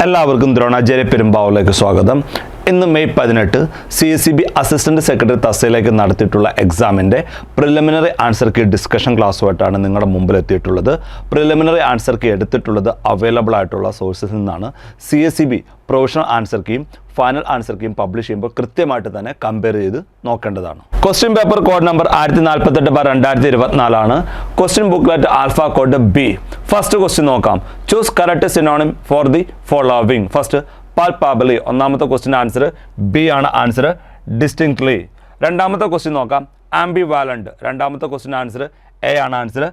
എല്ലാവർക്കും ദ്രോണാചാര്യ പെരുമ്പാവൂരിലേക്ക് സ്വാഗതം. ഇന്ന് മെയ് 18 CSEB അസിസ്റ്റന്റ് സെക്രട്ടറി തസ്തികയിലേക്ക് നടത്തിയിട്ടുള്ള എക്സാമിൻ്റെ പ്രിലിമിനറി ആൻസർ കീ ഡിസ്കഷൻ ക്ലാസ്സുമായിട്ടാണ് നിങ്ങളുടെ മുമ്പിൽ എത്തിയിട്ടുള്ളത്. പ്രിലിമിനറി ആൻസർ കീ എടുത്തിട്ടുള്ളത് അവൈലബിൾ ആയിട്ടുള്ള സോഴ്സിൽ നിന്നാണ്. CSEB പ്രൊവിഷണൽ ആൻസർ കീയും ഫൈനൽ ആൻസർ കീയും പബ്ലിഷ് ചെയ്യുമ്പോൾ കൃത്യമായിട്ട് തന്നെ കമ്പയർ ചെയ്ത് നോക്കേണ്ടതാണ്. ക്വസ്റ്റ്യൻ പേപ്പർ കോഡ് നമ്പർ 1048/2024 ആണ്. Question booklet alpha code B. First question നോക്കാം. Choose correct synonym for the following. First palpably. ഒന്നാമത്തെ ക്വസ്റ്റ്യൻ ആൻസർ B ആണ്. Answer distinctly. രണ്ടാമത്തെ ക്വസ്റ്റ്യൻ നോക്കാം. ആംബിവാലന്റ്. രണ്ടാമത്തെ ക്വസ്റ്റ്യൻ ആൻസർ A ആണ്. Answer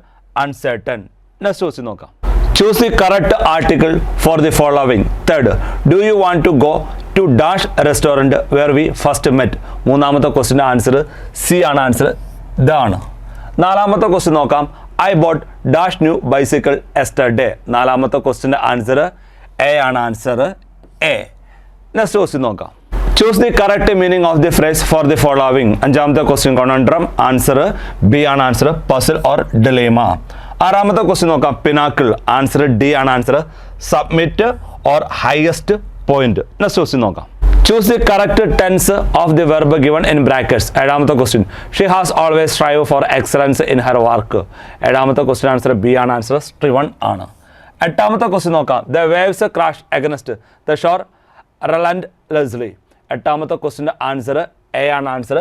uncertain. നെക്സ്റ്റ് ക്വസ്റ്റ്യൻ നോക്കാം. Choose the correct article for the following. Third, do you want to go to dash restaurant where we first met. മൂന്നാമത്തെ question answer C ആണ്. Answer ഇതാണ്. നാലാമത്തെ question നോക്കാം. I bought dash new bicycle yesterday. നാലാമത്തെ ക്വസ്റ്റ്യൻ്റെ answer A ആണ്. Answer A. Next question നോക്കാം. Choose the correct meaning of the phrase for the following. അഞ്ചാമത്തെ ക്വസ്റ്റ്യൻ കൊണൻഡ്രം. ആൻസർ B ആണ്. Answer puzzle or dilemma. ആറാമത്തെ question നോക്കാം. Pinnacle. Answer D ആണ്. Answer summit or highest point. Next question നോക്കാം. Choose the correct tense of the verb given in brackets. ഏഴാമത്തെ question. She has always strive for excellence in her work. ഏഴാമത്തെ question answer B ആണ്. Answer striven ആണ്. എട്ടാമത്തെ question നോക്കാം. The waves crash against the shore relentlessly. എട്ടാമത്തെ ക്വസ്റ്റ്യൻ്റെ answer A ആണ്. Answer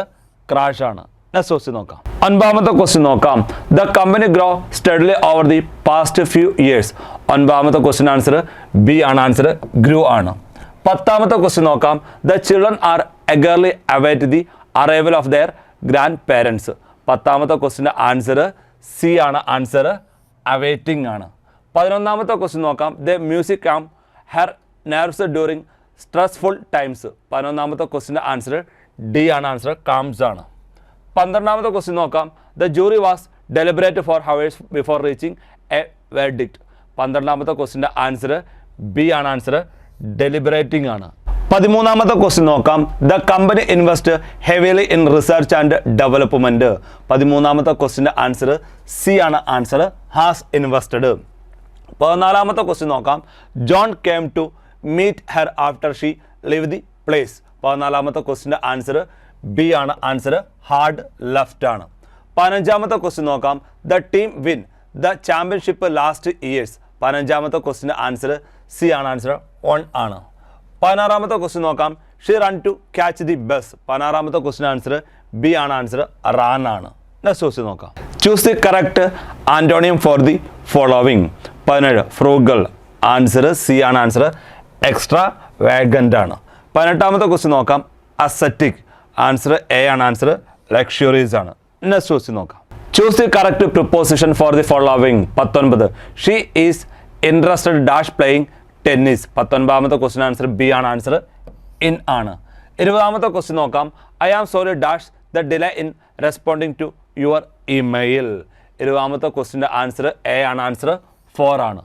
crash ആണ്. നെക്സ്റ്റ് ക്വസ്റ്റ്യൻ നോക്കാം. ഒൻപതാമത്തെ ക്വസ്റ്റ്യൻ നോക്കാം. The company grow steadily over the past few years. ഒൻപതാമത്തെ ക്വസ്റ്റ്യൻ ആൻസർ B ആണ്. ആൻസർ ഗ്രൂ ആണ്. പത്താമത്തെ ക്വസ്റ്റ്യൻ നോക്കാം. The children are eagerly await the arrival of their grandparents. പത്താമത്തെ ക്വസ്റ്റ്യൻ്റെ ആൻസർ C ആണ്. ആൻസർ അവൈറ്റിംഗ് ആണ്. പതിനൊന്നാമത്തെ ക്വസ്റ്റ്യൻ നോക്കാം. The music calm her nerves during stressful times. പതിനൊന്നാമത്തെ ക്വസ്റ്റ്യൻ്റെ ആൻസർ D ആണ്. ആൻസർ കാംസ് ആണ്. പന്ത്രണ്ടാമത്തെ ക്വസ്റ്റ്യൻ നോക്കാം. The jury was deliberate for hours before reaching a verdict. പന്ത്രണ്ടാമത്തെ ക്വസ്റ്റ്യൻ്റെ ആൻസർ B ആണ്. ആൻസർ ഡെലിബറേറ്റിംഗ് ആണ്. പതിമൂന്നാമത്തെ ക്വസ്റ്റ്യൻ നോക്കാം. The company invest heavily in research and development. പതിമൂന്നാമത്തെ ക്വസ്റ്റ്യൻ്റെ ആൻസർ C ആണ്. Answer has invested. പതിനാലാമത്തെ ക്വസ്റ്റ്യൻ നോക്കാം. John came to meet her after she leave the place. പതിനാലാമത്തെ ക്വസ്റ്റ്യൻ്റെ ആൻസർ B ആണ്. ആൻസർ ഹാർഡ് ലെഫ്റ്റ് ആണ്. പതിനഞ്ചാമത്തെ ക്വസ്റ്റ്യൻ നോക്കാം. The team win the championship last years. പതിനഞ്ചാമത്തെ ക്വസ്റ്റ്യൻ്റെ ആൻസർ C ആണ്. ആൻസർ 1 ആണ്. പതിനാറാമത്തെ ക്വസ്റ്റ്യൻ നോക്കാം. She run to catch the bus. പതിനാറാമത്തെ ക്വസ്റ്റ്യൻ ആൻസർ B ആണ്. ആൻസർ റാൻ ആണ്. നെക്സ്റ്റ് ക്വസ്റ്റ്യൻ നോക്കാം. Choose the correct antonym for the following. 17, frugal. Answer C ആണ്. ആൻസർ എക്സ്ട്രാ വാഗൻ്റ് ആണ്. പതിനെട്ടാമത്തെ ക്വസ്റ്റ്യൻ നോക്കാം. അസറ്റിക്. ആൻസർ A ആണ്. ആൻസർ ലക്ഷറീസ് ആണ്. നെക്സ്റ്റ് ക്വസ്റ്റ്യൻ നോക്കാം. Choose the correct preposition for the following. 19, she is interested dash playing tennis. 19ാമത്തെ question answer B ആണ്. Answer in ആണ്. 20ാമത്തെ ക്വസ്റ്റ്യൻ നോക്കാം. I am sorry dash the delay in responding to your email. 20ാമത്തെ ക്വസ്റ്റ്യൻ്റെ answer A ആണ്. Answer 4 ആണ്.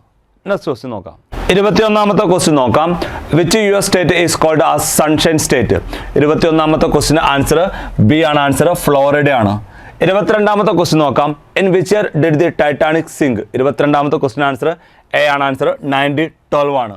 Next question നോക്കാം. 21ാമത്തെ ക്വസ്റ്റ്യൻ നോക്കാം. Which US state is called as sunshine state. 21ാമത്തെ ക്വസ്റ്റ്യൻ്റെ ആൻസർ B ആണ്. ആൻസർ ഫ്ലോറിഡ ആണ്. 22ാമത്തെ ക്വസ്റ്റ്യൻ നോക്കാം. In which year did the Titanic sink. 22ാമത്തെ ക്വസ്റ്റ്യൻ ആൻസർ A ആണ്. ആൻസർ 1912 ആണ്.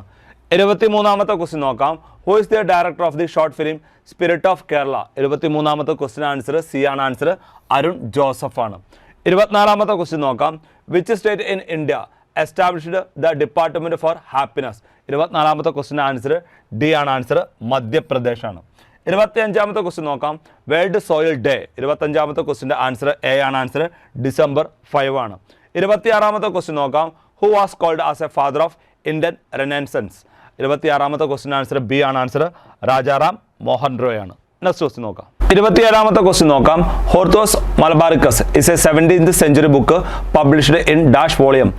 23ാമത്തെ ക്വസ്റ്റ്യൻ നോക്കാം. Who is the director of the short film Spirit of Kerala. 23ാമത്തെ ക്വസ്റ്റ്യൻ ആൻസർ C ആണ്. ആൻസർ അരുൺ ജോസഫ് ആണ്. 24ാമത്തെ ക്വസ്റ്റ്യൻ നോക്കാം. Which state in India established the department for happiness. 24ാമത്തെ ക്വസ്റ്റ്യൻ ആൻസർ D ആണ്. ആൻസർ മധ്യപ്രദേശ് ആണ്. 25ാമത്തെ ക്വസ്റ്റ്യൻ നോക്കാം. World soil day. 25ാമത്തെ ക്വസ്റ്റ്യൻ്റെ ആൻസർ A ആണ്. ആൻസർ December 5 ആണ്. 26ാമത്തെ ക്വസ്റ്റ്യൻ നോക്കാം. Who was called as a father of Indian renaissance. 26ാമത്തെ ക്വസ്റ്റ്യൻ ആൻസർ B ആണ്. ആൻസർ രാജാറാം മോഹൻ റോയ് ആണ്. നെക്സ്റ്റ് ക്വസ്റ്റ്യൻ നോക്കാം. 27ാമത്തെ ക്വസ്റ്റ്യൻ നോക്കാം. Hortus Malabaricus is a 17th century book published in dash volume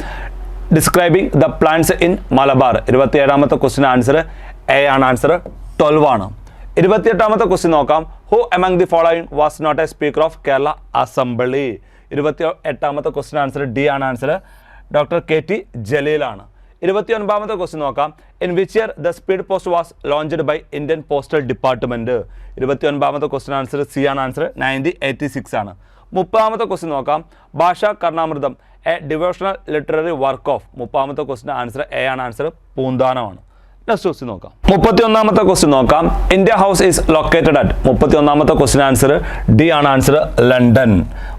describing the plants in Malabar. 27ാമത്തെ question answer A ആണ്. Answer 12 ആണ്. 28ാമത്തെ ക്വസ്റ്റ്യൻ നോക്കാം. Who among the following was not a speaker of Kerala assembly. 28ാമത്തെ question answer D ആണ്. Answer doctor KT ജലീലാണ്. 29ാമത്തെ question നോക്കാം. In which year the speed post was launched by Indian postal department. 29ാമത്തെ question answer C ആണ്. Answer 1986 ആണ്. 30ാമത്തെ question നോക്കാം. Bhasha Karnamritam a devotional literary work of. 30ാമത്തെ ക്വസ്റ്റ്യൻ ആൻസർ A ആണ്. ആൻസർ പൂന്താനമാണ്. നെക്സ്റ്റ് ക്വസ്റ്റ്യൻ നോക്കാം. 31ാമത്തെ ക്വസ്റ്റ്യൻ നോക്കാം. India House is located at. 31ാമത്തെ question answer D ആണ് ആൻസർ, ലണ്ടൻ.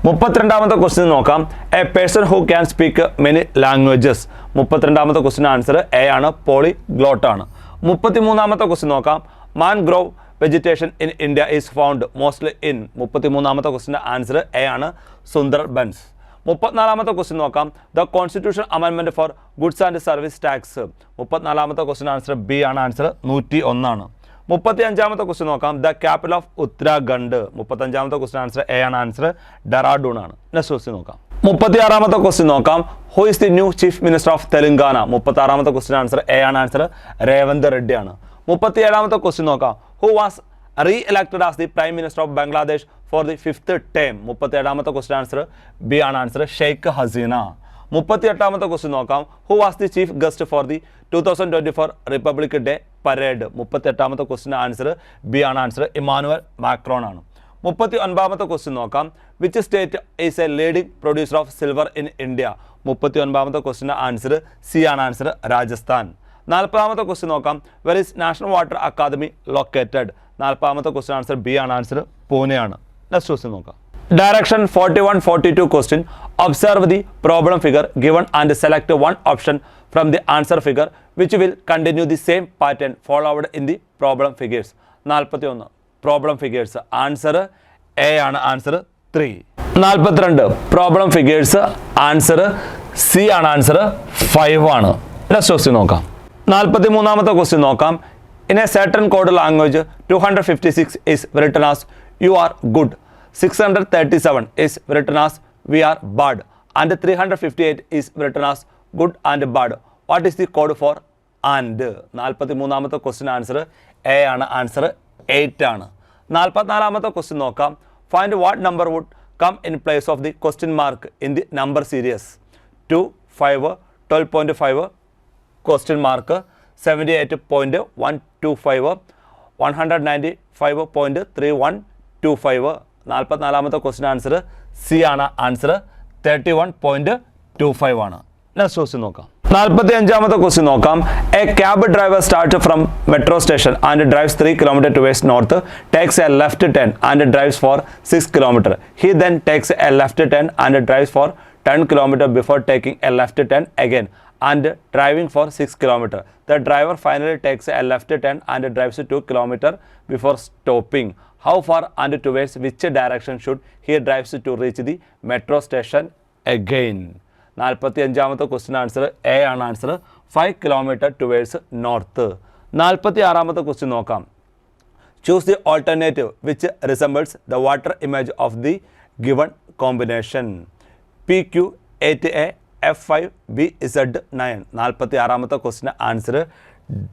32ാമത്തെ ക്വസ്റ്റ്യൻ നോക്കാം. A person who can speak many languages. 32ാമത്തെ ക്വസ്റ്റ്യൻ ആൻസർ എ ആണ്, പോളിഗ്ലോട്ട് ആണ്. 33ാമത്തെ ക്വസ്റ്റ്യൻ നോക്കാം. Mangrove vegetation in India is found mostly in. 33ാമത്തെ ക്വസ്റ്റ്യൻ്റെ ആൻസർ എ ആണ്, സുന്ദർബൻസ്. 34ാമത്തെ ക്വസ്റ്റ്യൻ നോക്കാം. The constitution amendment for goods and service tax. 34ാമത്തെ ക്വസ്റ്റ്യൻ ആൻസർ ബി ആണ് ആൻസർ, 101 ആണ്. 35ാമത്തെ ക്വസ്റ്റ്യൻ നോക്കാം. The capital of Uttarakhand. 35ാമത്തെ ക്വസ്റ്റ്യൻ ആൻസർ എ ആണ് ആൻസർ, ഡെറാഡൂൺ ആണ്. നെക്സ്റ്റ് ക്വസ്റ്റ്യൻ നോക്കാം. 36ാമത്തെ ക്വസ്റ്റ്യൻ നോക്കാം. Who is the new chief minister of Telangana. 36ാമത്തെ ക്വസ്റ്റ്യൻ ആൻസർ എ ആണ് ആൻസർ, രേവന്ത് റെഡ്ഡി ആണ്. 37ാമത്തെ ക്വസ്റ്റ്യൻ നോക്കാം. Who was re-elected as the Prime Minister of Bangladesh for the 5th term. 37ാമത്തെ ക്വസ്റ്റ്യൻ ആൻസർ ബി ആണ് ആൻസർ, ഷെയ്ഖ് ഹസീന. 38ാമത്തെ ക്വസ്റ്റ്യൻ നോക്കാം. Who was the chief guest for the 2024 republic day parade. 38ാമത്തെ question answer B ആണ് answer, Emmanuel Macron ആണ്. 39ാമത്തെ question നോക്കാം. Which state is a leading producer of silver in India. 39ാമത്തെ ക്വസ്റ്റ്യൻ്റെ ആൻസർ സി ആണ് ആൻസർ, രാജസ്ഥാൻ. 40ാമത്തെ ക്വസ്റ്റ്യൻ നോക്കാം. Where is National Water Academy located. 40ാമത്തെ ക്വസ്റ്റ്യൻ ആൻസർ ബി ആണ് ആൻസർ, പൂനെയാണ്. നെക്സ്റ്റ് ക്വസ്റ്റ്യൻ നോക്കാം. Direction 41-42 question. Observe the problem figure given and select one option from the answer figure which will continue the same pattern followed in the problem figures. 41 problem figures. Answer A ആണ് answer, 3. 42 problem figures. Answer C ആണ് answer, 5 ആണ്. Next question നോക്കാം. 43ാമത്തെ question നോക്കാം. In a certain code language 256 is written as you are good, 637 is written as we are bad, and 358 is written as good and bad. What is the code for and? 43ാമത്തെ question answer A ആണ് answer, 8 ആണ്. 44ാമത്തെ question നോക്കാം. Find what number would come in place of the question mark in the number series. 2, 5, 12.5 question mark, 78.125, 195.3125. 44ാമത്തെ question answer C ആണ് answer, 31.25 ആണ്. Next question നോക്കാം. 45ാമത്തെ ക്വസ്റ്റ്യൻ നോക്കാം. A cab driver start from metro station and drives 3 km towards north, takes a left turn and drives for 6 km. He then takes a left turn and drives for 10 km before taking a left turn again and driving for 6 km. The driver finally takes a left turn and drives 2 km before stopping. How far and towards which direction should he drive to reach the metro station again? 45ാമത്തെ question answer A ആണ് answer, 5 km towards north. 46ാമത്തെ question നോക്കാം. Choose the alternative which resembles the water image of the given combination. PQ8A F5BZ9. 46ാമത്തെ question answer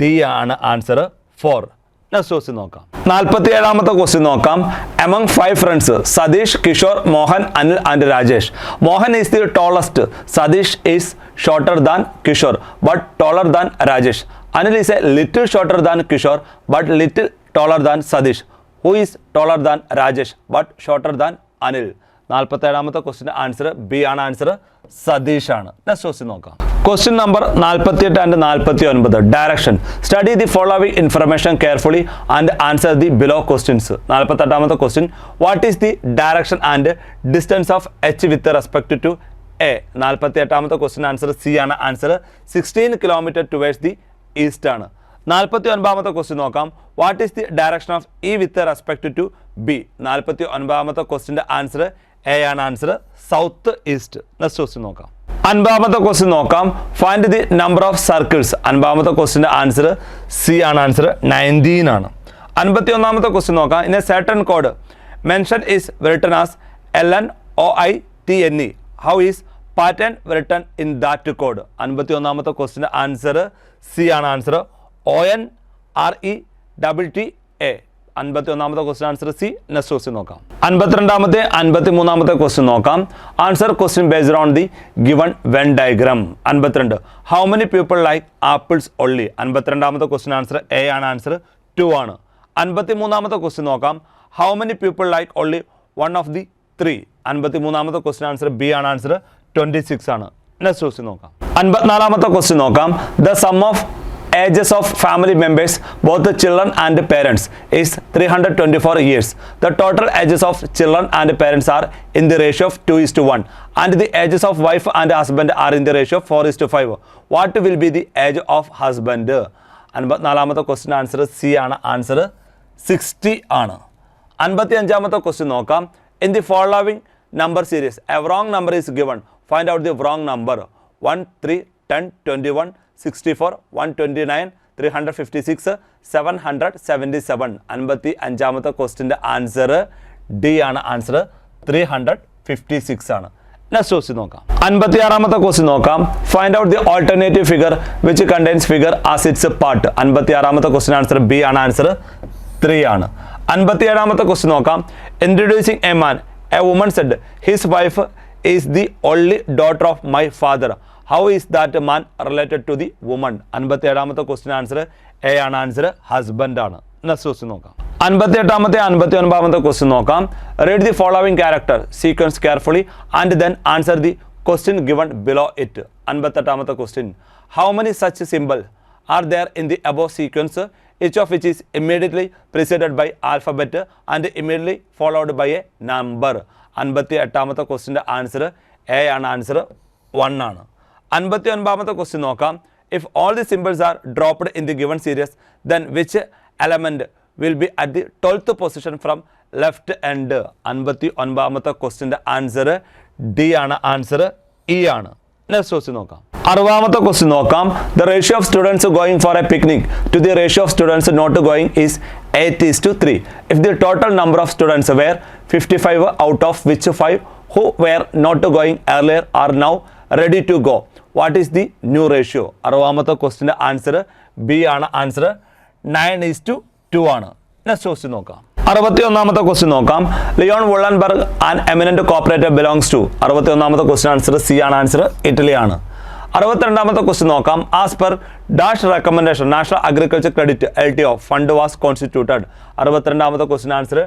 D ആണ് answer, 4. Next question നോക്കാം. 47ാമത്തെ question നോക്കാം. Among 5 friends, Sadish, Kishore, Mohan, Anil and Rajesh, Mohan is the tallest. Sadish is shorter than Kishore but taller than Rajesh. Anil is a little shorter than Kishore but little taller than Sadish. Who is taller than Rajesh but shorter than Anil? 47ാമത്തെ ക്വസ്റ്റ്യൻ്റെ answer B ആണ് answer, Satish ആണ്. Next question നോക്കാം. Question number 48 and 49. Direction. Study the following information carefully and answer the below questions. 48ാമത്തെ question. What is the direction and distance of H with respect to A. 48ാമത്തെ question answer C ആണ് answer, 16 km towards the east ആണ്. 49ാമത്തെ question നോക്കാം. What is the direction of E with respect to B. 49ാമത്തെ ക്വസ്റ്റ്യൻ്റെ answer A ആണ് answer, south east. Next question നോക്കാം. 50ാമത്തെ question നോക്കാം. Find the number of circles. 50ാമത്തെ ക്വസ്റ്റ്യൻ്റെ ആൻസർ സി ആണ് ആൻസർ, 19 ആണ്. 51ാമത്തെ ക്വസ്റ്റ്യൻ നോക്കാം. In a certain code mention is written as LNOITNE. How is pattern written in that code? 51ാമത്തെ ക്വസ്റ്റ്യൻ്റെ ആൻസർ സി ആണ് ആൻസർ, ONRETTA. 51ാമത്തെ question answer C. Next question നോക്കാം. 52ാമത്തെ 53ാമത്തെ ക്വസ്റ്റ്യൻ നോക്കാം. Answer question based on the given when diagram. 52. How many people like apples only. 52ാമത്തെ question answer A ആണ് ആൻസർ, 2 ആണ്. 53ാമത്തെ ക്വസ്റ്റ്യൻ നോക്കാം. How many people like only one of the 3. 53ാമത്തെ ക്വസ്റ്റ്യൻ ആൻസർ ബി ആണ് answer, 26 ആണ്. Next question നോക്കാം. 54ാമത്തെ ക്വസ്റ്റ്യൻ നോക്കാം. The sum of ages of family members, both the children and parents, is 324 years. The total ages of children and parents are in the ratio of 2:1, and the ages of wife and husband are in the ratio of 4:5. What will be the age of husband? 54ാമത്തെ question answer C ആണ്. Answer 60 ആണ്. 55ാമത്തെ question നോക്കാം. In the following number series, a wrong number is given. Find out the wrong number. 1, 3, 10, 21, 64, 129, 356, 777. 55ാമത്തെ ക്വസ്റ്റ്യൻ്റെ answer D ആണ്. Answer 356 ആണ്. Next question നോക്കാം. 56ാമത്തെ ക്വസ്റ്റ്യൻ നോക്കാം. Find out the alternative figure which contains figure as its part. 56ാമത്തെ question answer B ആണ്. Answer 3 ആണ്. 57ാമത്തെ ക്വസ്റ്റ്യൻ നോക്കാം. Introducing a man, a woman said his wife is the only daughter of my father. How is that man related to the woman? 57ാമത്തെ question answer A ആണ്. Answer husband ആണ്. Next question നോക്കാം. 58ാമത്തെ 59ാമത്തെ question നോക്കാം. Read the following character sequence carefully and then answer the question given below it. 58ാമത്തെ question. How many such symbol are there in the above sequence, each of which is immediately preceded by alphabet and immediately followed by a number? 58ാമത്തെ ക്വസ്റ്റ്യൻ്റെ answer A ആണ്. Answer 1 ആണ്. 59ാമത്തെ question നോക്കാം. If all the symbols are dropped in the given series, then which element will be at the 12th position from left end? 59ാമത്തെ ക്വസ്റ്റ്യൻ്റെ answer D ആണ്. Answer E ആണ്. നെക്സ്റ്റ് ക്വസ്റ്റ്യൻ നോക്കാം. 60ാമത്തെ ക്വസ്റ്റ്യൻ നോക്കാം. The ratio of students going for a picnic to the ratio of students not going is 8:3. If the total number of students were 55, out of which 5 who were not going earlier are now ready to go, what is the new ratio? 60ാമത്തെ ക്വസ്റ്റ്യൻ്റെ answer B ആണ്. Answer 9:2 ആണ്. Next question നോക്കാം. 61ാമത്തെ question നോക്കാം. Leone Wollemborg an eminent cooperator belongs to. 61ാമത്തെ question answer C ആണ്. Answer Italy ആണ്. 62ാമത്തെ ക്വസ്റ്റ്യൻ നോക്കാം. As per dash recommendation national agriculture credit LTO fund was constituted. 62ാമത്തെ ക്വസ്റ്റ്യൻ ആൻസർ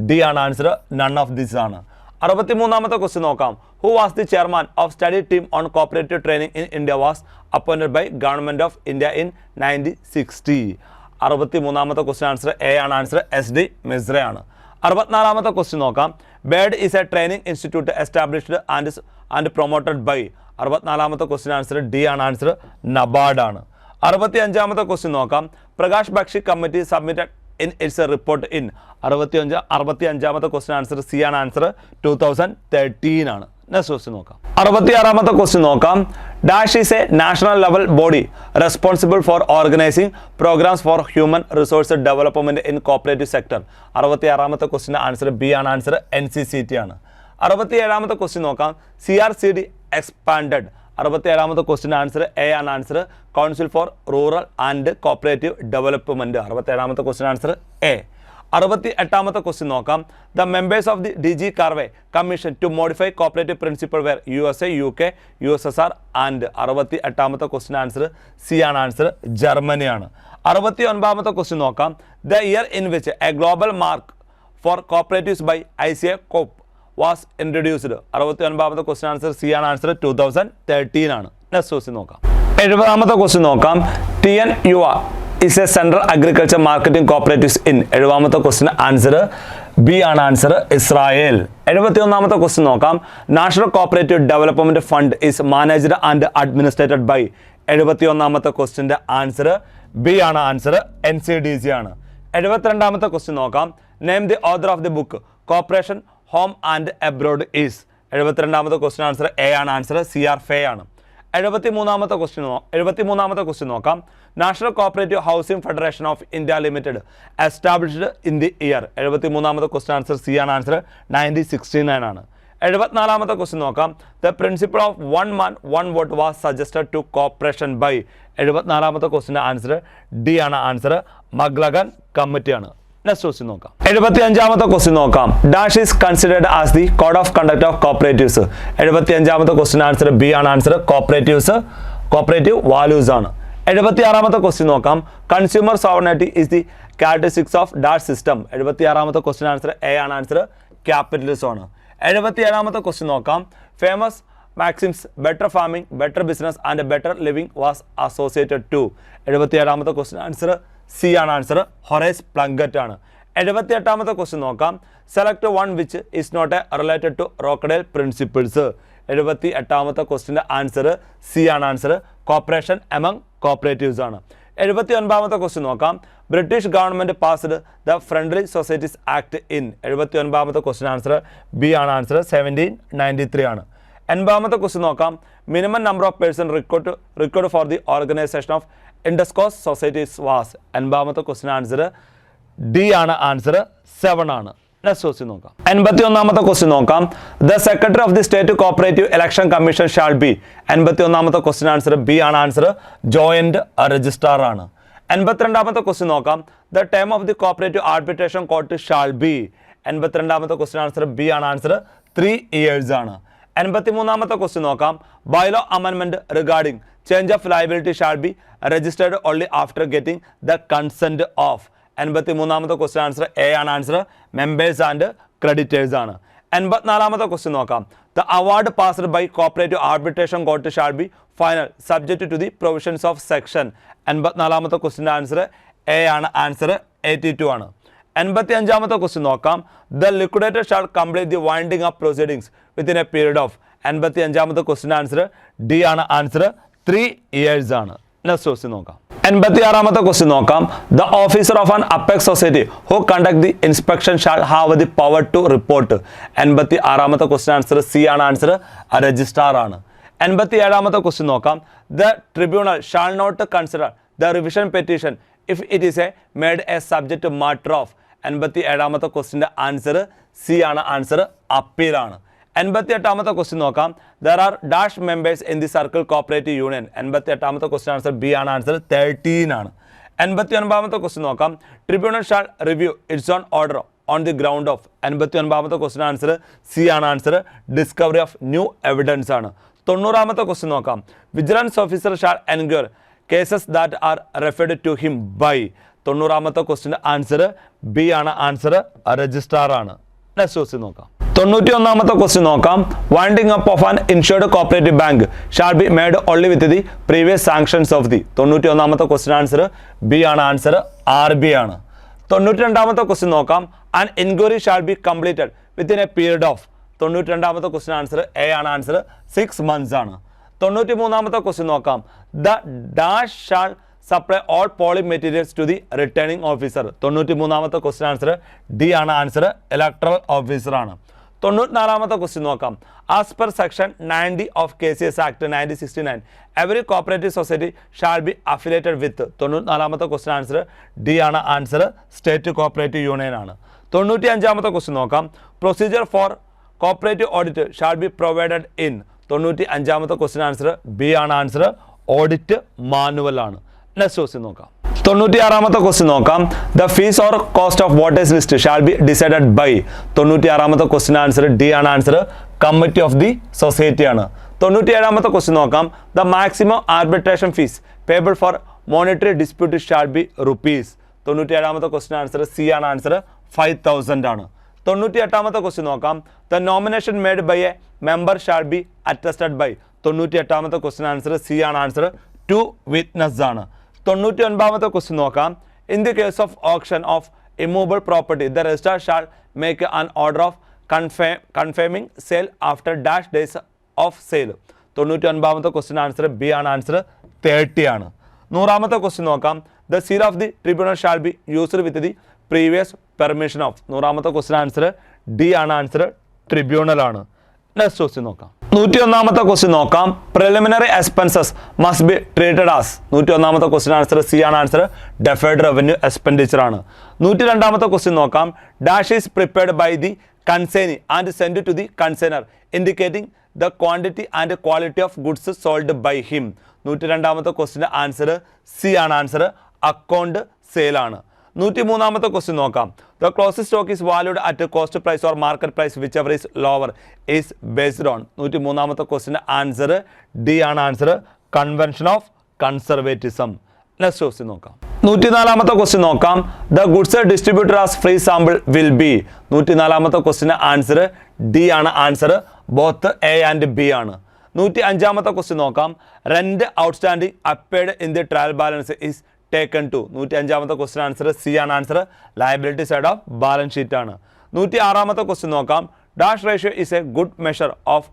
ഡി ആണ്. ആൻസർ നൺ ഓഫ് ദിസ് ആണ്. 63ാമത്തെ question നോക്കാം. Who was the chairman of study team on cooperative training in India was appointed by government of India in 1960. 63ാമത്തെ question answer A ആണ്. Answer SD Mishra ആണ്. 64ാമത്തെ question നോക്കാം. BIRD is a training institute established and promoted by. 64ാമത്തെ question answer D ആണ്. Answer NABARD ആണ്. 65ാമത്തെ question നോക്കാം. Prakash Bakshi committee submitted in its report in. 65ാമത്തെ ക്വസ്റ്റ്യൻ ആൻസർ സി ആണ്. ആൻസർ 2013 ആണ്. നെക്സ്റ്റ് ക്വസ്റ്റ്യൻ നോക്കാം. 66ാമത്തെ ക്വസ്റ്റ്യൻ നോക്കാം. Dash is a national level body responsible for organising programmes for human resource development in cooperative sector. 66ാമത്തെ ക്വസ്റ്റ്യൻ്റെ answer B ആണ്. Answer NCCT ആണ്. 67ാമത്തെ ക്വസ്റ്റ്യൻ നോക്കാം. CRCD expanded. 67ാമത്തെ ക്വസ്റ്റ്യൻ ആൻസർ എ ആണ്. Answer council for rural and cooperative development. 67ാമത്തെ question answer A. 68ാമത്തെ ക്വസ്റ്റ്യൻ നോക്കാം. The members of the DG Karve commission to modify cooperative principle were USA, UK, USSR and. 68ാമത്തെ question answer C ആണ്. Answer Germany ആണ്. 69ാമത്തെ question നോക്കാം. The year in which a global mark for cooperatives by ICA COP was introduced. 69ാമത്തെ question answer C ആണ്. Answer 2013 ആണ്. Next question നോക്കാം. 70ാമത്തെ ക്വസ്റ്റ്യൻ നോക്കാം. TNUA is a central agriculture marketing cooperatives in. 70ാമത്തെ ക്വസ്റ്റ്യൻ ആൻസർ ബി ആണ്. Answer Israel. 71ാമത്തെ question നോക്കാം. National cooperative development fund is managed and administered by. 71ാമത്തെ ക്വസ്റ്റ്യൻ്റെ ആൻസർ ബി ആണ്. ആൻസർ NCDC ആണ്. 72ാമത്തെ ക്വസ്റ്റ്യൻ നോക്കാം. Name the author of the book cooperation home and abroad is. 72ാമത്തെ ക്വസ്റ്റ്യൻ ആൻസർ എ ആണ്. ആൻസർ CR ഫേ ആണ്. 73ാമത്തെ ക്വസ്റ്റ്യൻ നോക്കാം. National cooperative housing federation of India limited established in the year. 73ാമത്തെ question answer C ആണ്. Answer 1969 ആണ്. 74ാമത്തെ question നോക്കാം. The principle of 1 man 1 vote was suggested to cooperation by. 74ാമത്തെ ക്വസ്റ്റ്യൻ്റെ ആൻസർ ഡി ആണ്. ആൻസർ മഗ്ലഗൻ കമ്മിറ്റി ആണ്. Next question നോക്കാം. 75ാമത്തെ ക്വസ്റ്റ്യൻ നോക്കാം. Dash is considered as the code of conduct of cooperatives. 75ാമത്തെ ക്വസ്റ്റ്യൻ ആൻസർ ബി ആണ്. Answer cooperative values ആണ്. 76ാമത്തെ ക്വസ്റ്റ്യൻ നോക്കാം. Consumer sovereignty is the characteristics of dash system. 76ാമത്തെ ക്വസ്റ്റ്യൻ ആൻസർ എ ആണ്. ആൻസർ ക്യാപിറ്റലിസം ആണ്. 77ാമത്തെ ക്വസ്റ്റ്യൻ നോക്കാം. Famous maxims better farming, better business and better living was associated to? 77ാമത്തെ ക്വസ്റ്റ്യൻ ആൻസർ സി ആണ് ആൻസർ. ഹൊറേസ് പ്ലങ്കറ്റ് ആണ്. 78ാമത്തെ question നോക്കാം. Select one which is not a related to Rochdale principles. 78ാമത്തെ ക്വസ്റ്റ്യൻ്റെ ആൻസർ സി ആണ് answer. Cooperation among cooperatives ആണ്. 79ാമത്തെ ക്വസ്റ്റ്യൻ നോക്കാം. British government passed the friendly societies act in. 79ാമത്തെ ക്വസ്റ്റ്യൻ ആൻസർ ബി ആണ് ആൻസർ. 1793 ആണ്. 80ാമത്തെ ക്വസ്റ്റ്യൻ നോക്കാം. Minimum number of person required for the organisation of induscos societies was. 80ാമത്തെ question answer D ആണ് answer. 7 ആണ്. നെക്സ്റ്റ് ക്വസ്റ്റ്യൻ നോക്കാം. 81ാമത്തെ question നോക്കാം. The secretary of the state cooperative election commission shall be. 81ാമത്തെ question answer B ആണ് answer. Joint registrar ആണ്. 82ാമത്തെ question നോക്കാം. The time of the cooperative arbitration court shall be. 82ാമത്തെ ക്വസ്റ്റ്യൻ ആൻസർ ബി ആണ് ആൻസർ. 3 years ആണ്. 83ാമത്തെ question നോക്കാം. ബൈലോ അമെൻമെന്റ് regarding change of liability shall be registered only after getting the consent of. 83ാമത്തെ ക്വസ്റ്റ്യൻ ആൻസർ എ ആണ് answer. Members and creditors ആണ്. 84ാമത്തെ ക്വസ്റ്റ്യൻ നോക്കാം. The award passed by cooperative arbitration court shall be final subject to the provisions of section. 84ാമത്തെ ക്വസ്റ്റ്യൻ്റെ answer A ആണ് answer. 82 ആണ്. 85ാമത്തെ ക്വസ്റ്റ്യൻ നോക്കാം. The liquidator shall complete the winding up proceedings within a period of. 85ാമത്തെ question answer D ആണ് answer. 3 years ആണ്. Next question നോക്കാം. 86ാമത്തെ ക്വസ്റ്റ്യൻ നോക്കാം. The officer of an apex society who conduct the inspection shall have the power to report. 86ാമത്തെ question answer C ആണ് answer. Registrar ആണ്. 87ാമത്തെ ക്വസ്റ്റ്യൻ നോക്കാം. The tribunal shall not consider the revision petition if it is made a subject matter of. 87ാമത്തെ ക്വസ്റ്റ്യൻ്റെ answer C ആണ് answer. അപ്പീലാണ്. 88ാമത്തെ ക്വസ്റ്റ്യൻ നോക്കാം. There are dash members in the circle cooperative union. 88ാമത്തെ ക്വസ്റ്റ്യൻ ആൻസർ ബി ആണ് answer. 13 ആണ്. 89ാമത്തെ question നോക്കാം. Tribunal shall review its own order on the ground of. 89ാമത്തെ ക്വസ്റ്റ്യൻ ആൻസർ സി ആണ് answer. Discovery of new evidence ആണ്. 90ാമത്തെ question നോക്കാം. Vigilance officer shall enquire cases that are referred to him by. 90ാമത്തെ ക്വസ്റ്റ്യൻ്റെ answer B ആണ് answer. Registrar ആണ്. Next question നോക്കാം. 91ാമത്തെ ക്വസ്റ്റ്യൻ നോക്കാം. Winding up of an insured cooperative bank shall be made only with the previous sanctions of the. 91ാമത്തെ question answer B ആണ് answer. R B ആണ്. 92ാമത്തെ ക്വസ്റ്റ്യൻ നോക്കാം. An enquiry shall be completed within a period of. 92ാമത്തെ question answer A ആണ് answer. 6 months ആണ്. 93ാമത്തെ question നോക്കാം. The dash shall supply all polling materials to the returning officer. 93ാമത്തെ ക്വസ്റ്റ്യൻ ആൻസർ ഡി ആണ് ആൻസർ. ഇലക്ട്രൽ ഓഫീസർ ആണ്. 94ാമത്തെ question നോക്കാം. As per section 90 of KCS act 1969 every cooperative society shall be affiliated with. 94ാമത്തെ question answer D ആണ് answer. State cooperative union ആണ്. 95ാമത്തെ question നോക്കാം. Procedure for cooperative audit shall be provided in. 95ാമത്തെ question answer B ആണ് answer. Audit manual ആണ്. Next question നോക്കാം. 96ാമത്തെ question നോക്കാം. The fees or cost of voters list shall be decided by. 96ാമത്തെ ക്വസ്റ്റ്യൻ ആൻസർ ഡി ആണ് answer. Committee of the society ആണ്. 97ാമത്തെ ക്വസ്റ്റ്യൻ നോക്കാം. The maximum arbitration fees payable for monetary dispute shall B rupees. 97ാമത്തെ question answer C ആണ് answer. 5000 ആണ്. 98ാമത്തെ question നോക്കാം. The nomination made by a member shall be attested by. 98ാമത്തെ question answer C ആണ് ആൻസർ. 2 witnesses ആണ്. 99ാമത്തെ question നോക്കാം. In the case of option of immovable property the registrar shall make an order of confirming sale after dash days of sale. 99ാമത്തെ question answer B ആണ് answer. 30 ആണ്. 100ാമത്തെ question നോക്കാം. The seal of the tribunal shall be used with the previous permission of. 100ാമത്തെ question answer D ആണ് answer. Tribunal ആണ്. Next question നോക്കാം. 101ാമത്തെ ക്വസ്റ്റ്യൻ നോക്കാം. Preliminary expenses must be treated as. 101ാമത്തെ ക്വസ്റ്റ്യൻ ആൻസർ സി ആണ് answer. Deferred revenue expenditure ആണ്. 102ാമത്തെ ക്വസ്റ്റ്യൻ നോക്കാം. Dash is prepared by the consignee and send to the consignor indicating the quantity and quality of goods sold by him. 102ാമത്തെ ക്വസ്റ്റ്യൻ്റെ answer C ആണ് answer. Account sale ആണ്. 103ാമത്തെ question നോക്കാം. The closing stock is valued at cost price or market price whichever is lower is based on. 103ാമത്തെ ക്വസ്റ്റ്യൻ്റെ answer D ആണ് answer. Convention of conservatism. Next question നോക്കാം. 104ാമത്തെ question നോക്കാം. The goods distributor as free sample will be. 104ാമത്തെ ക്വസ്റ്റ്യൻ്റെ answer D ആണ് answer. Both A and B ആണ്. 105ാമത്തെ ക്വസ്റ്റ്യൻ നോക്കാം. Rent outstanding appeared in the trial balance is taken to. 105ാമത്തെ ക്വസ്റ്റ്യൻ ആൻസർ സി ആണ് answer. Liability side of balance sheet ആണ്. 106ാമത്തെ ക്വസ്റ്റ്യൻ നോക്കാം. Dash ratio is a good measure of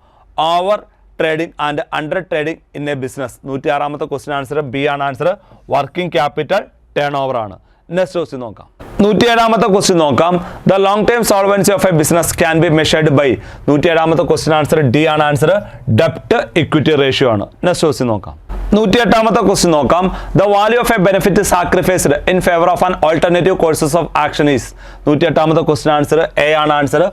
over trading and under trading in a business. 106ാമത്തെ question answer B ആണ് answer. Working capital turnover ആണ്. Next question നോക്കാം. 107ാമത്തെ question നോക്കാം. The long time solvency of a business can be measured by. 107ാമത്തെ question answer D ആണ് answer. ഡെപ്റ്റ് equity ratio ആണ്. നെക്സ്റ്റ് ക്വസ്റ്റ്യൻ നോക്കാം. 108ാമത്തെ ക്വസ്റ്റ്യൻ നോക്കാം. The value of a benefit sacrificed in favour of an alternative courses of action is. 108ാമത്തെ question answer A ആണ് answer.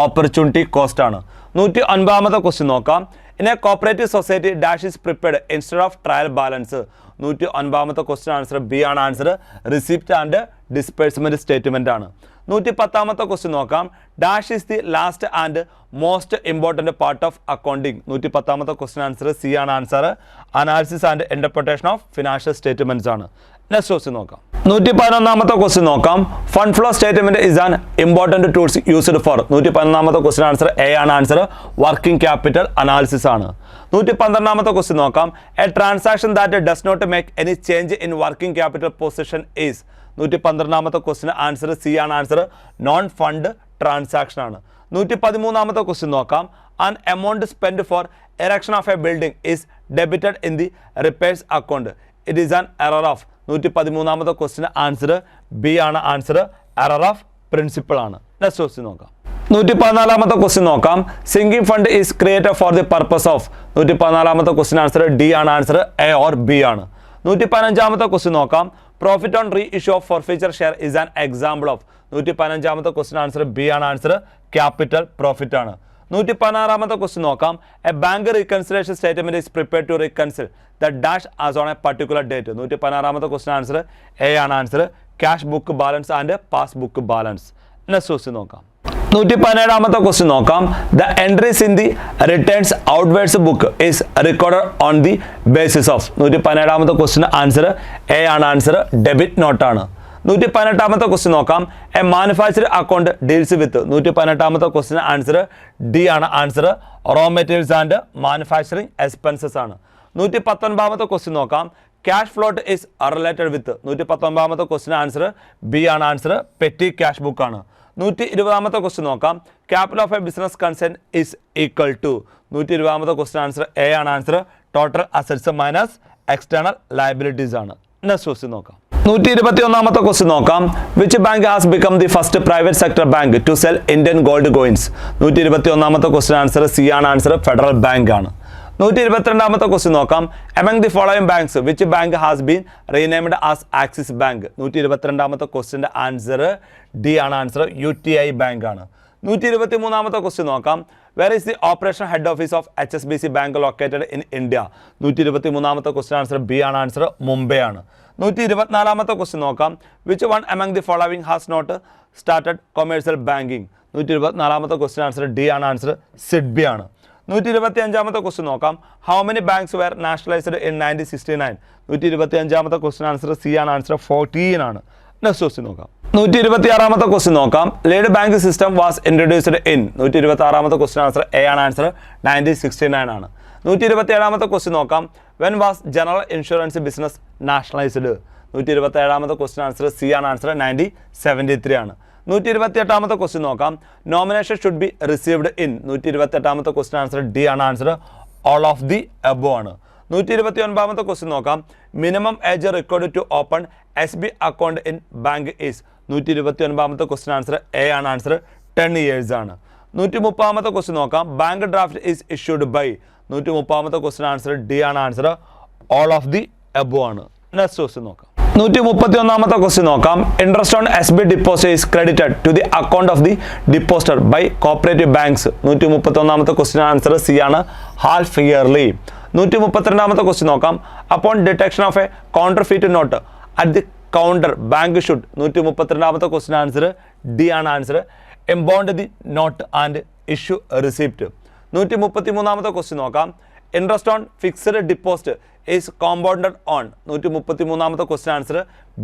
Opportunity cost ആണ്. 109ാമത്തെ ക്വസ്റ്റ്യൻ നോക്കാം. In a cooperative society dash is prepared instead of trial balance. 109ാമത്തെ question answer B ആണ് answer. Receipt and disbursement statement ആണ്. 110ാമത്തെ question നോക്കാം. Dash is the last and most important part of accounting. 110ാമത്തെ question answer C ആണ് answer. Analysis and interpretation of financial statements ആണ്. Next question നോക്കാം. 111ാമത്തെ question നോക്കാം. Fund flow statement is an important tools used for. 111ാമത്തെ question answer A ആണ് answer. Working capital analysis ആണ്. 112ാമത്തെ ക്വസ്റ്റ്യൻ നോക്കാം. A transaction that does not make any change in working capital position is. 112ാമത്തെ question answer C ആണ് answer. Non fund transaction ആണ്. 113ാമത്തെ question നോക്കാം. An amount spend for erection of A building is debited in the repairs account. It is an error of. 113ാമത്തെ question answer B ആണ് answer. Error of principle ആണ്. Next question നോക്കാം. 114ാമത്തെ question നോക്കാം. Sinking fund is created for the purpose of. 114ാമത്തെ question answer D ആണ് answer. A or B ആണ്. 115ാമത്തെ ക്വസ്റ്റ്യൻ നോക്കാം. Profit on reissue of forfeiture share is an example of. 115ാമത്തെ ക്വസ്റ്റ്യൻ ആൻസർ ബി ആണ് answer. Capital profit ആണ്. 116ാമത്തെ question നോക്കാം. A bank reconciliation statement is prepared to reconcile the dash as on a particular date. 116ാമത്തെ question answer A ആണ് answer. Cash book balance and pass book balance. Next question നോക്കാം. 117ാമത്തെ question നോക്കാം. The entries in the returns outwards book is recorded on the basis of. 117ാമത്തെ question answer A ആണ് answer. Debit നോട്ടാണ്. 118ാമത്തെ question നോക്കാം. A manufacturing account deals with. 118ാമത്തെ question answer D ആണ് answer. Raw materials and manufacturing expenses ആണ്. 119ാമത്തെ question നോക്കാം. Cash float is related with. 119ാമത്തെ ക്വസ്റ്റ്യൻ ആൻസർ ബി ആണ് ആൻസർ. പെറ്റി ക്യാഷ് ബുക്ക് ആണ്. 120ാമത്തെ ക്വസ്റ്റ്യൻ നോക്കാം. Capital of a business concern is equal to. 120ാമത്തെ ക്വസ്റ്റ്യൻ ആൻസർ എ ആണ് answer. Total assets minus external liabilities ആണ്. Next question നോക്കാം. 121ാമത്തെ ക്വസ്റ്റ്യൻ നോക്കാം. Which bank has become the first private sector bank to sell Indian gold coins. 121ാമത്തെ question answer C ആണ് answer. Federal bank ആണ്. 122ാമത്തെ question നോക്കാം. Among the following banks which bank has been renamed as Axis bank. 122ാമത്തെ ക്വസ്റ്റ്യൻ്റെ answer D ആണ് answer. UTI bank ആണ്. 123ാമത്തെ question നോക്കാം. Where is the operation head office of HSBC bank located in India. 123ാമത്തെ ക്വസ്റ്റ്യൻ ആൻസർ ബി ആണ് answer. Mumbai ആണ്. 124ാമത്തെ ക്വസ്റ്റ്യൻ നോക്കാം. Which one among the following has not started commercial banking. 124ാമത്തെ question answer D ആണ് answer. SIDBI ആണ്. 125ാമത്തെ question നോക്കാം. How many banks were nationalised in 1969. 125ാമത്തെ ക്വസ്റ്റ്യൻ ആൻസർ സി ആണ് ആൻസർ. 14 ആണ്. നെക്സ്റ്റ് ക്വസ്റ്റ്യൻ നോക്കാം. 126ാമത്തെ ക്വസ്റ്റ്യൻ നോക്കാം. Lead bank system was introduced in. 126ാമത്തെ ക്വസ്റ്റ്യൻ ആൻസർ എ ആണ് ആൻസർ. 1969 ആണ്. 127ാമത്തെ ക്വസ്റ്റ്യൻ നോക്കാം. When was general insurance business nationalised. 127ാമത്തെ ക്വസ്റ്റ്യൻ ആൻസർ സി ആണ് ആൻസർ. 1973 ആണ്. 128ാമത്തെ ക്വസ്റ്റ്യൻ നോക്കാം. Nomination should be received in. 128ാമത്തെ question answer D ആണ് answer. All of the above ആണ്. 129ാമത്തെ ക്വസ്റ്റ്യൻ നോക്കാം. Minimum age required to open SB account in bank is. 129ാമത്തെ ക്വസ്റ്റ്യൻ ആൻസർ എ ആണ് ആൻസർ. 10 years ആണ്. 130ാമത്തെ ക്വസ്റ്റ്യൻ നോക്കാം. Bank draft is issued by. 130ാമത്തെ ക്വസ്റ്റ്യൻ ആൻസർ ഡി ആണ് answer. All of the above ആണ്. നെക്സ്റ്റ് ക്വസ്റ്റ്യൻ നോക്കാം. 131ാമത്തെ ക്വസ്റ്റ്യൻ നോക്കാം. Interest on SB deposit is credited to the account of the depositor by cooperative banks. 131ാമത്തെ question answer C ആണ്. Half yearly. 132ാമത്തെ question നോക്കാം. Upon detection of a counterfeit note at the counter bank should. 132ാമത്തെ question answer D ആണ് answer. Impound the note and issue receipt. 133ാമത്തെ question നോക്കാം. Interest on fixed deposit is compounded on. 133ാമത്തെ question answer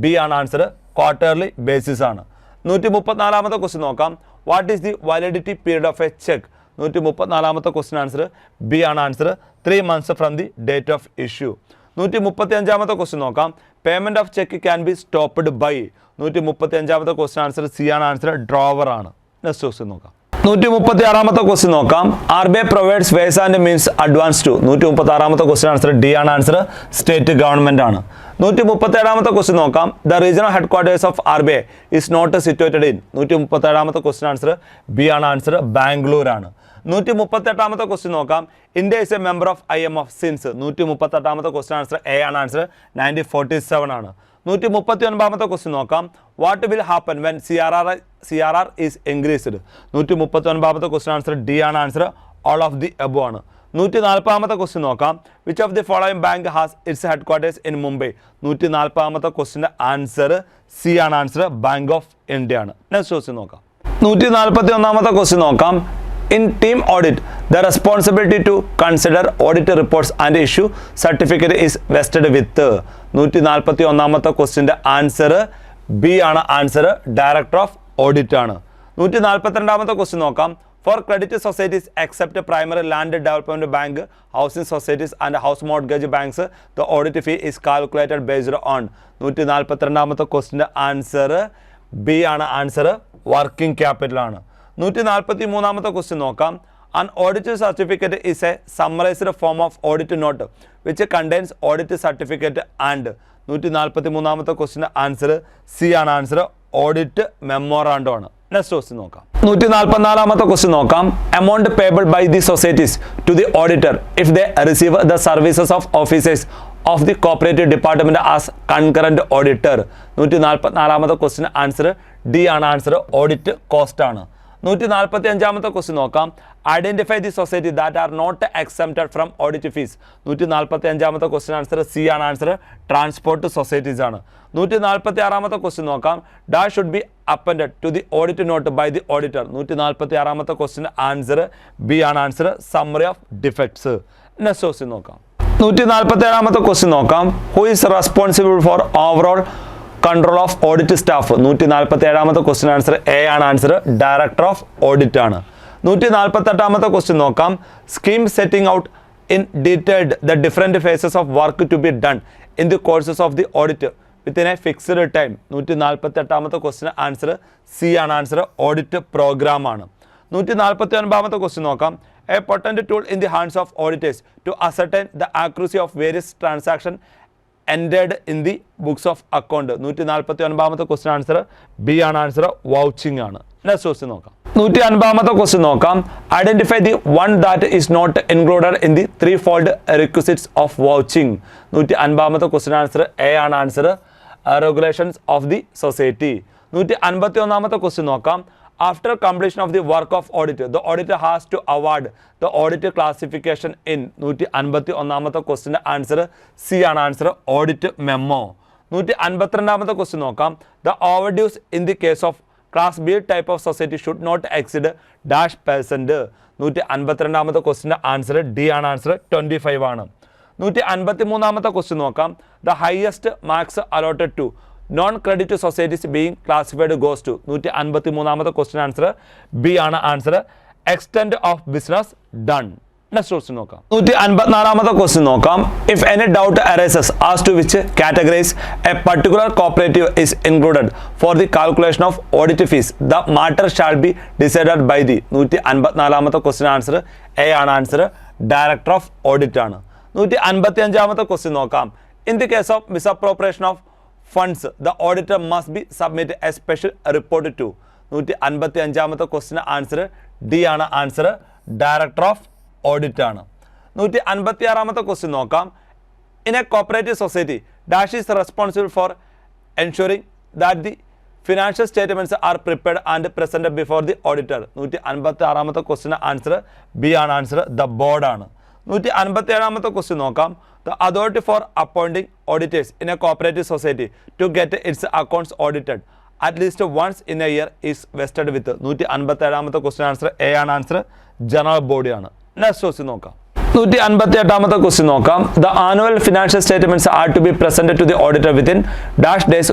B ആണ് answer. Quarterly basis ആണ്. 134ാമത്തെ question നോക്കാം. What is the validity period of a cheque. 134ാമത്തെ question answer B ആണ് answer. 3 months from the date of issue. 135ാമത്തെ question നോക്കാം. Payment of cheque can be stopped by. 135ാമത്തെ question answer C ആണ് answer. Drawer ആണ്. Next question നോക്കാം. 136ാമത്തെ question നോക്കാം. RBI provides ways and means advance to. 136ാമത്തെ ക്വസ്റ്റ്യൻ ആൻസർ ഡി ആണ് ആൻസർ. സ്റ്റേറ്റ് ഗവൺമെന്റ് ആണ്. 137ാമത്തെ ക്വസ്റ്റ്യൻ നോക്കാം. The regional headquarters of RBI is not situated in. 137ാമത്തെ ക്വസ്റ്റ്യൻ ആൻസർ ബി ആണ് ആൻസർ. ബാംഗ്ലൂർ ആണ്. 138ാമത്തെ ക്വസ്റ്റ്യൻ നോക്കാം. India is a member of IMF since. 138ാമത്തെ ക്വസ്റ്റ്യൻ ആൻസർ എ ആണ് ആൻസർ. 1947 ആണ്. 139ാമത്തെ ക്വസ്റ്റ്യൻ നോക്കാം. What will happen when CRR is increased. 139ാമത്തെ ക്വസ്റ്റ്യൻ ആൻസർ ഡി ആണ് answer. All of the above ആണ്. 140ാമത്തെ ക്വസ്റ്റ്യൻ നോക്കാം. Which of the following bank has its headquarters in Mumbai. 140ാമത്തെ ക്വസ്റ്റ്യൻ്റെ ആൻസർ സി ആണ് ആൻസർ. ബാങ്ക് ഓഫ് ഇന്ത്യ ആണ്. Next question നോക്കാം. 141ാമത്തെ ക്വസ്റ്റ്യൻ നോക്കാം. In team audit, the responsibility to consider audit reports and issue certificate is vested with. 141ാമത്തെ ക്വസ്റ്റ്യൻ്റെ answer B ആണ് ആൻസർ. ഡയറക്ടർ ഓഫ് ഓഡിറ്റ് ആണ്. 142ാമത്തെ ക്വസ്റ്റ്യൻ നോക്കാം. For credit societies except primary land development bank, housing societies and house mortgage banks, the audit fee is calculated based on. 142ാമത്തെ ക്വസ്റ്റ്യൻ്റെ answer B ആണ് answer. Working capital ആണ്. 143ാമത്തെ question നോക്കാം. An audit certificate is a summarized form of audit note which contains audit certificate and. 143ാമത്തെ ക്വസ്റ്റ്യൻ്റെ answer C ആണ് answer. Audit memorandum ആണ്. നെക്സ്റ്റ് ക്വസ്റ്റ്യൻ നോക്കാം. 144ാമത്തെ ക്വസ്റ്റ്യൻ നോക്കാം. Amount payable by the societies to the auditor if they receive the services of officers of the cooperative department as concurrent auditor. 144ാമത്തെ question answer D ആണ് answer. Audit cost ആണ്. 145ാമത്തെ question നോക്കാം. Identify the society that are not exempted from audit fees. 145ാമത്തെ question answer C ആണ് answer. Transport societies ആണ്. 146ാമത്തെ question നോക്കാം. Dash should be appended to the audit note by the auditor. 146ാമത്തെ question answer B ആണ് answer. Summary of defects. Next question നോക്കാം. 147ാമത്തെ question നോക്കാം. Who is responsible for overall control of audit staff. 147ാമത്തെ question answer A ആണ് answer. Director of audit ആണ്. 148ാമത്തെ question നോക്കാം. Scheme setting out in detailed the different phases of work to be done in the courses of the audit within a fixed time. 148ാമത്തെ question answer C ആണ് answer. Audit programme ആണ്. 149ാമത്തെ question നോക്കാം. A potent tool in the hands of auditors to ascertain the accuracy of various transaction entered in the books of account. 149ാമത്തെ question answer B ആണ് answer. Vouching ആണ്. Next question നോക്കാം. 150ാമത്തെ question നോക്കാം. Identify the one that is not included in the 3-fold requisites of vouching. 150ാമത്തെ question answer A ആണ് answer. Regulations of the society. 151ാമത്തെ question നോക്കാം. After completion of the work of audit, the auditor has to award the audit classification in. 151ാമത്തെ ക്വസ്റ്റ്യൻ്റെ answer C ആണ് answer. Audit memo. 152ാമത്തെ question നോക്കാം. The overdues in the case of Class B type of society should not exceed -%. 152ാമത്തെ ക്വസ്റ്റ്യൻ്റെ answer D ആണ് answer. 25 ആണ്. 153ാമത്തെ ക്വസ്റ്റ്യൻ നോക്കാം. The highest marks allotted to non credit societies being classified goes to. 153ാമത്തെ question answer B ആണ് answer. Extent of business done. Next question നോക്കാം. 154ാമത്തെ ക്വസ്റ്റ്യൻ നോക്കാം. If any doubt arises as to which categorise a particular cooperative is included for the calculation of audit fees the matter shall be decided by the. 154ാമത്തെ question answer A ആണ് answer. Director of audit ആണ്. 155ാമത്തെ question നോക്കാം. In the case of misappropriation of funds, the auditor must be submit a special report to. 155ാമത്തെ question answer D ആണ് answer. Director of audit ആണ്. 156ാമത്തെ question നോക്കാം. In a cooperative society dash is responsible for ensuring that the financial statements are prepared and presented before the auditor. 156ാമത്തെ question answer B ആണ് answer. The board ആണ്. 157ാമത്തെ question നോക്കാം. The authority for appointing auditors in a cooperative society to get its accounts audited at least once in a year is vested with. 157ാമത്തെ question answer A ആണ് answer. General body ആണ്. Next question നോക്കാം. 158ാമത്തെ question നോക്കാം. The annual financial statements are to be presented to the auditor within days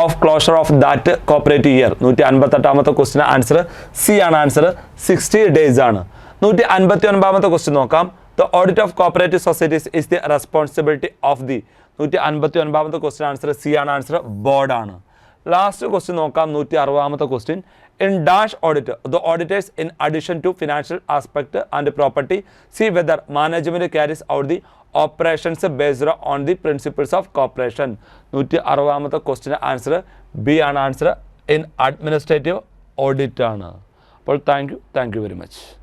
of closure of that cooperative year. 158ാമത്തെ question answer C ആണ് answer. 60 days ആണ്. 159 question നോക്കാം. The audit of cooperative societies is the responsibility of the 159 question answer C ആണ്. Answer ബോർഡാണ്. Last question നോക്കാം. 160 question. In dash audit, the auditors, in addition to financial aspect and property, see whether management carries out the operations based on the principles of corporation. 160 question answer B ആണ്. Answer in administrative audit ആണ്. അപ്പോൾ thank you very much.